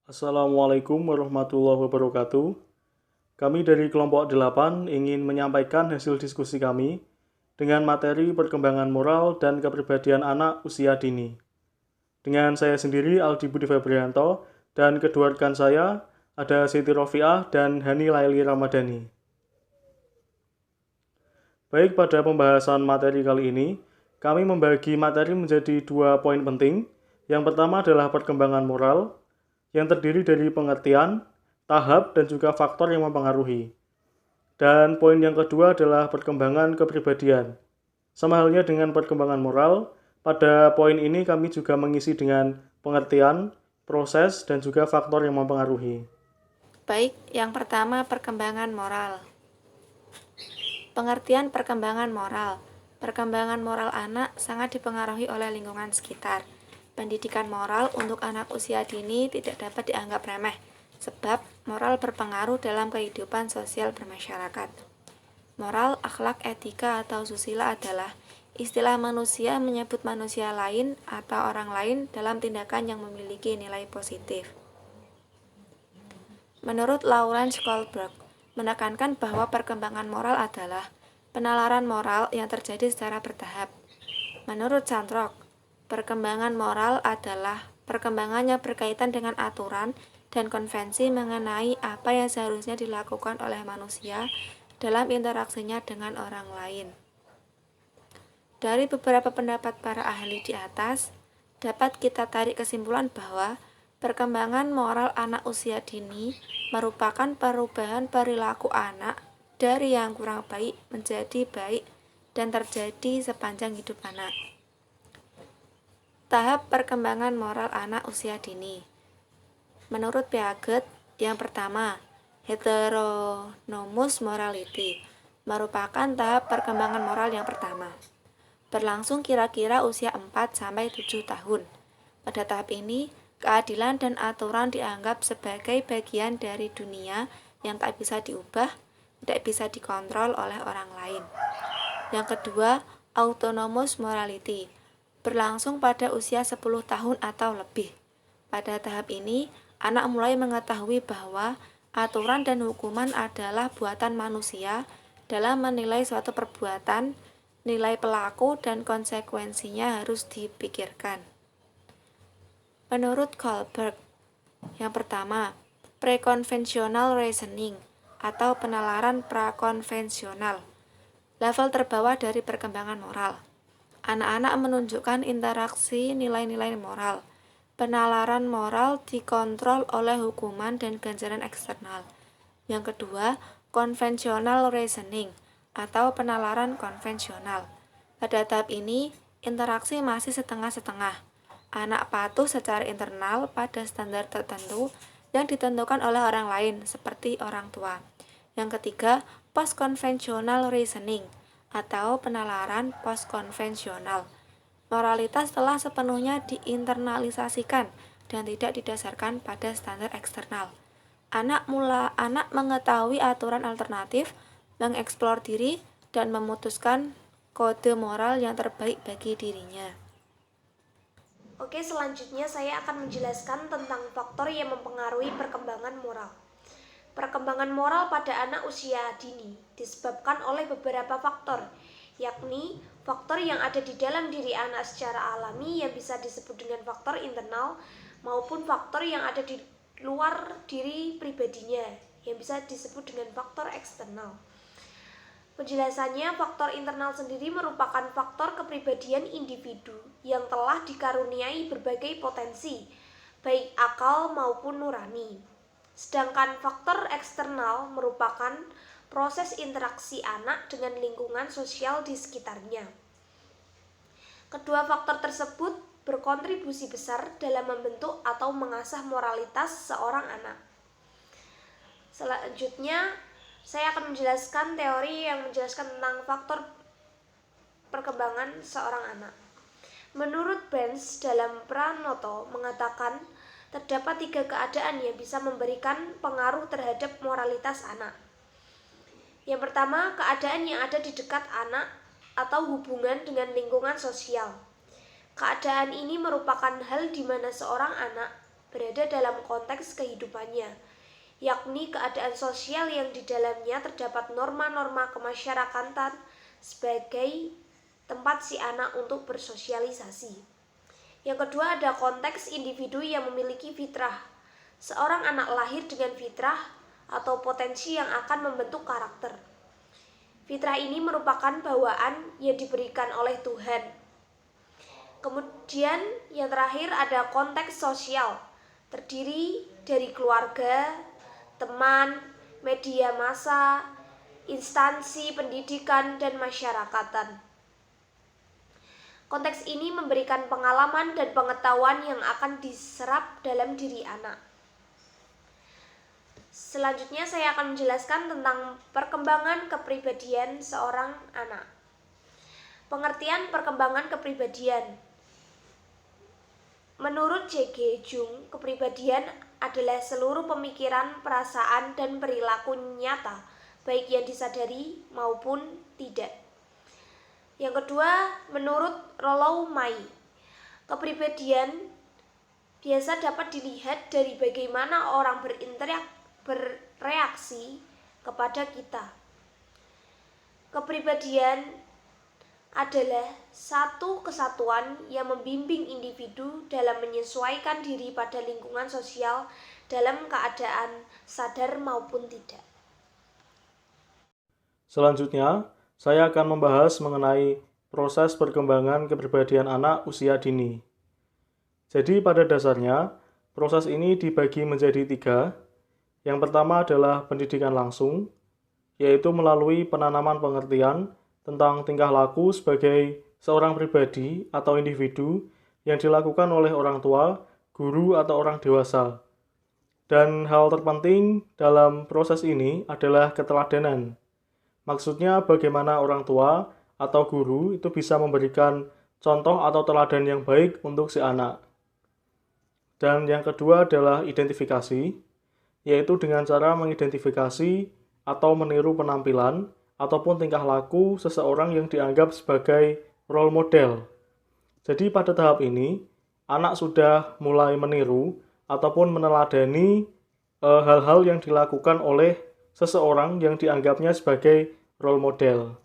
Assalamualaikum warahmatullahi wabarakatuh. Kami dari kelompok 8 ingin menyampaikan hasil diskusi kami dengan materi perkembangan moral dan kepribadian anak usia dini. Dengan saya sendiri Aldi Budi Febrianto dan kedua rekan saya ada Siti Rofiah dan Hani Laili Ramadhani. Baik, pada pembahasan materi kali ini, kami membagi materi menjadi 2 poin penting. Yang pertama adalah perkembangan moral, yang terdiri dari pengertian, tahap, dan juga faktor yang mempengaruhi. Dan poin yang kedua adalah perkembangan kepribadian. Sama halnya dengan perkembangan moral, pada poin ini kami juga mengisi dengan pengertian, proses, dan juga faktor yang mempengaruhi. Baik, yang pertama perkembangan moral. Pengertian perkembangan moral. Perkembangan moral anak sangat dipengaruhi oleh lingkungan sekitar. Pendidikan moral untuk anak usia dini tidak dapat dianggap remeh, sebab moral berpengaruh dalam kehidupan sosial bermasyarakat. Moral, akhlak, etika, atau susila adalah istilah manusia menyebut manusia lain atau orang lain dalam tindakan yang memiliki nilai positif. Menurut Lawrence Kohlberg, menekankan bahwa perkembangan moral adalah penalaran moral yang terjadi secara bertahap. Menurut Sandrock, perkembangan moral adalah perkembangan yang berkaitan dengan aturan dan konvensi mengenai apa yang seharusnya dilakukan oleh manusia dalam interaksinya dengan orang lain. Dari beberapa pendapat para ahli di atas, dapat kita tarik kesimpulan bahwa perkembangan moral anak usia dini merupakan perubahan perilaku anak dari yang kurang baik menjadi baik dan terjadi sepanjang hidup anak. Tahap perkembangan moral anak usia dini. Menurut Piaget, yang pertama, heteronomous morality merupakan tahap perkembangan moral yang pertama. Berlangsung kira-kira usia 4-7 tahun. Pada tahap ini, keadilan dan aturan dianggap sebagai bagian dari dunia yang tak bisa diubah, tidak bisa dikontrol oleh orang lain. Yang kedua, autonomous morality, berlangsung pada usia 10 tahun atau lebih. Pada tahap ini, anak mulai mengetahui bahwa aturan dan hukuman adalah buatan manusia dalam menilai suatu perbuatan, nilai pelaku dan konsekuensinya harus dipikirkan. Menurut Kohlberg, yang pertama, preconventional reasoning atau penalaran prakonvensional, level terbawah dari perkembangan moral. Anak-anak menunjukkan interaksi nilai-nilai moral. Penalaran moral dikontrol oleh hukuman dan ganjaran eksternal. Yang kedua, conventional reasoning atau penalaran konvensional. Pada tahap ini, interaksi masih setengah-setengah. Anak patuh secara internal pada standar tertentu yang ditentukan oleh orang lain, seperti orang tua. Yang ketiga, post-conventional reasoning atau penalaran post-konvensional. Moralitas telah sepenuhnya diinternalisasikan dan tidak didasarkan pada standar eksternal. Anak mengetahui aturan alternatif, mengeksplor diri, dan memutuskan kode moral yang terbaik bagi dirinya. Oke, selanjutnya saya akan menjelaskan tentang faktor yang mempengaruhi perkembangan moral. Perkembangan moral pada anak usia dini disebabkan oleh beberapa faktor, yakni faktor yang ada di dalam diri anak secara alami yang bisa disebut dengan faktor internal maupun faktor yang ada di luar diri pribadinya yang bisa disebut dengan faktor eksternal. Penjelasannya, faktor internal sendiri merupakan faktor kepribadian individu yang telah dikaruniai berbagai potensi, baik akal maupun nurani. Sedangkan faktor eksternal merupakan proses interaksi anak dengan lingkungan sosial di sekitarnya. Kedua faktor tersebut berkontribusi besar dalam membentuk atau mengasah moralitas seorang anak. Selanjutnya, saya akan menjelaskan teori yang menjelaskan tentang faktor perkembangan seorang anak. Menurut Benz dalam Pranoto mengatakan terdapat 3 keadaan yang bisa memberikan pengaruh terhadap moralitas anak. Yang pertama, keadaan yang ada di dekat anak atau hubungan dengan lingkungan sosial. Keadaan ini merupakan hal di mana seorang anak berada dalam konteks kehidupannya, yakni keadaan sosial yang di dalamnya terdapat norma-norma kemasyarakatan sebagai tempat si anak untuk bersosialisasi. Yang kedua ada konteks individu yang memiliki fitrah. Seorang anak lahir dengan fitrah atau potensi yang akan membentuk karakter. Fitrah ini merupakan bawaan yang diberikan oleh Tuhan. Kemudian yang terakhir ada konteks sosial, terdiri dari keluarga, teman, media massa, instansi pendidikan, dan masyarakatan. Konteks ini memberikan pengalaman dan pengetahuan yang akan diserap dalam diri anak. Selanjutnya saya akan menjelaskan tentang perkembangan kepribadian seorang anak. Pengertian perkembangan kepribadian. Menurut J.G. Jung, kepribadian adalah seluruh pemikiran, perasaan, dan perilaku nyata, baik yang disadari maupun tidak. Yang kedua, menurut Rollo May, kepribadian biasa dapat dilihat dari bagaimana orang bereaksi kepada kita. Kepribadian adalah satu kesatuan yang membimbing individu dalam menyesuaikan diri pada lingkungan sosial dalam keadaan sadar maupun tidak. Selanjutnya, saya akan membahas mengenai proses perkembangan kepribadian anak usia dini. Jadi pada dasarnya, proses ini dibagi menjadi 3. Yang pertama adalah pendidikan langsung, yaitu melalui penanaman pengertian tentang tingkah laku sebagai seorang pribadi atau individu yang dilakukan oleh orang tua, guru, atau orang dewasa. Dan hal terpenting dalam proses ini adalah keteladanan. Maksudnya bagaimana orang tua atau guru itu bisa memberikan contoh atau teladan yang baik untuk si anak. Dan yang kedua adalah identifikasi, yaitu dengan cara mengidentifikasi atau meniru penampilan ataupun tingkah laku seseorang yang dianggap sebagai role model. Jadi pada tahap ini, anak sudah mulai meniru ataupun meneladani hal-hal yang dilakukan oleh seseorang yang dianggapnya sebagai role model.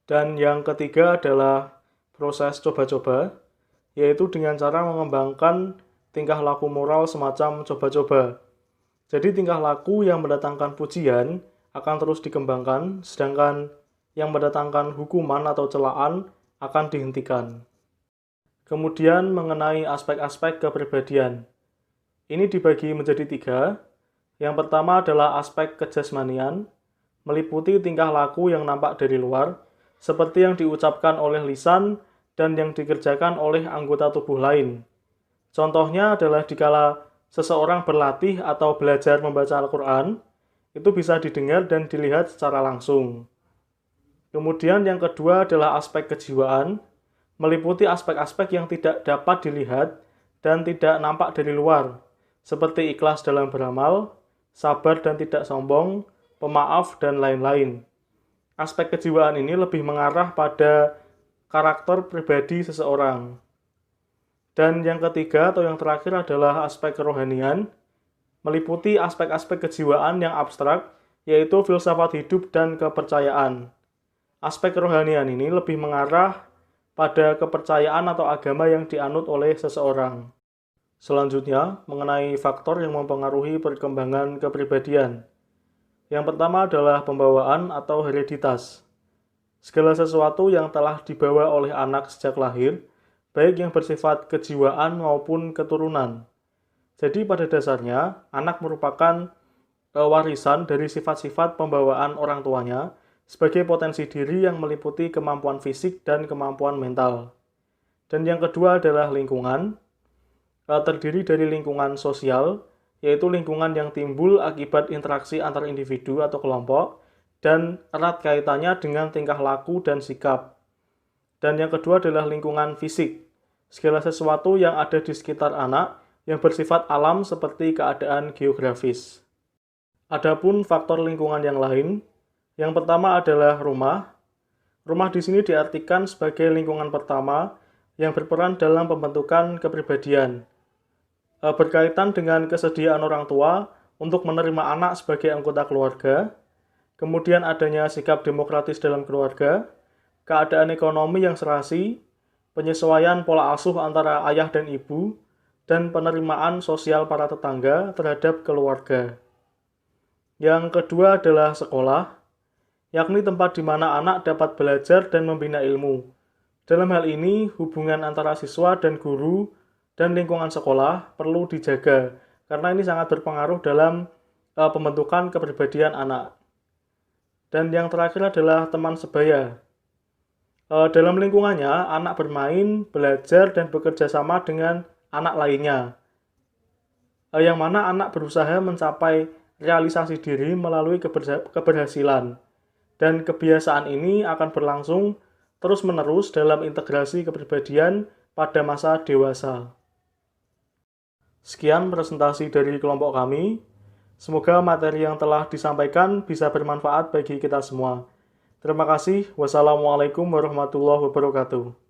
Dan yang ketiga adalah proses coba-coba, yaitu dengan cara mengembangkan tingkah laku moral semacam coba-coba. Jadi tingkah laku yang mendatangkan pujian akan terus dikembangkan, sedangkan yang mendatangkan hukuman atau celaan akan dihentikan. Kemudian mengenai aspek-aspek kepribadian. Ini dibagi menjadi 3. Yang pertama adalah aspek kejasmanian, meliputi tingkah laku yang nampak dari luar, seperti yang diucapkan oleh lisan dan yang dikerjakan oleh anggota tubuh lain. Contohnya adalah dikala seseorang berlatih atau belajar membaca Al-Quran, itu bisa didengar dan dilihat secara langsung. Kemudian yang kedua adalah aspek kejiwaan, meliputi aspek-aspek yang tidak dapat dilihat dan tidak nampak dari luar, seperti ikhlas dalam beramal, sabar dan tidak sombong, pemaaf, dan lain-lain. Aspek kejiwaan ini lebih mengarah pada karakter pribadi seseorang. Dan yang ketiga atau yang terakhir adalah aspek kerohanian, meliputi aspek-aspek kejiwaan yang abstrak, yaitu filsafat hidup dan kepercayaan. Aspek kerohanian ini lebih mengarah pada kepercayaan atau agama yang dianut oleh seseorang. Selanjutnya, mengenai faktor yang mempengaruhi perkembangan kepribadian. Yang pertama adalah pembawaan atau hereditas. Segala sesuatu yang telah dibawa oleh anak sejak lahir, baik yang bersifat kejiwaan maupun keturunan. Jadi pada dasarnya, anak merupakan warisan dari sifat-sifat pembawaan orang tuanya sebagai potensi diri yang meliputi kemampuan fisik dan kemampuan mental. Dan yang kedua adalah lingkungan, terdiri dari lingkungan sosial, yaitu lingkungan yang timbul akibat interaksi antar individu atau kelompok, dan erat kaitannya dengan tingkah laku dan sikap. Dan yang kedua adalah lingkungan fisik, segala sesuatu yang ada di sekitar anak, yang bersifat alam seperti keadaan geografis. Adapun faktor lingkungan yang lain, yang pertama adalah rumah. Rumah di sini diartikan sebagai lingkungan pertama yang berperan dalam pembentukan kepribadian. berkaitan dengan kesediaan orang tua untuk menerima anak sebagai anggota keluarga, kemudian adanya sikap demokratis dalam keluarga, keadaan ekonomi yang serasi, penyesuaian pola asuh antara ayah dan ibu, dan penerimaan sosial para tetangga terhadap keluarga. Yang kedua adalah sekolah, yakni tempat di mana anak dapat belajar dan membina ilmu. Dalam hal ini, hubungan antara siswa dan guru dan lingkungan sekolah perlu dijaga, karena ini sangat berpengaruh dalam pembentukan kepribadian anak. Dan yang terakhir adalah teman sebaya. Dalam lingkungannya, anak bermain, belajar, dan bekerja sama dengan anak lainnya. Yang mana anak berusaha mencapai realisasi diri melalui keberhasilan. Dan kebiasaan ini akan berlangsung terus-menerus dalam integrasi kepribadian pada masa dewasa. Sekian presentasi dari kelompok kami. Semoga materi yang telah disampaikan bisa bermanfaat bagi kita semua. Terima kasih. Wassalamualaikum warahmatullahi wabarakatuh.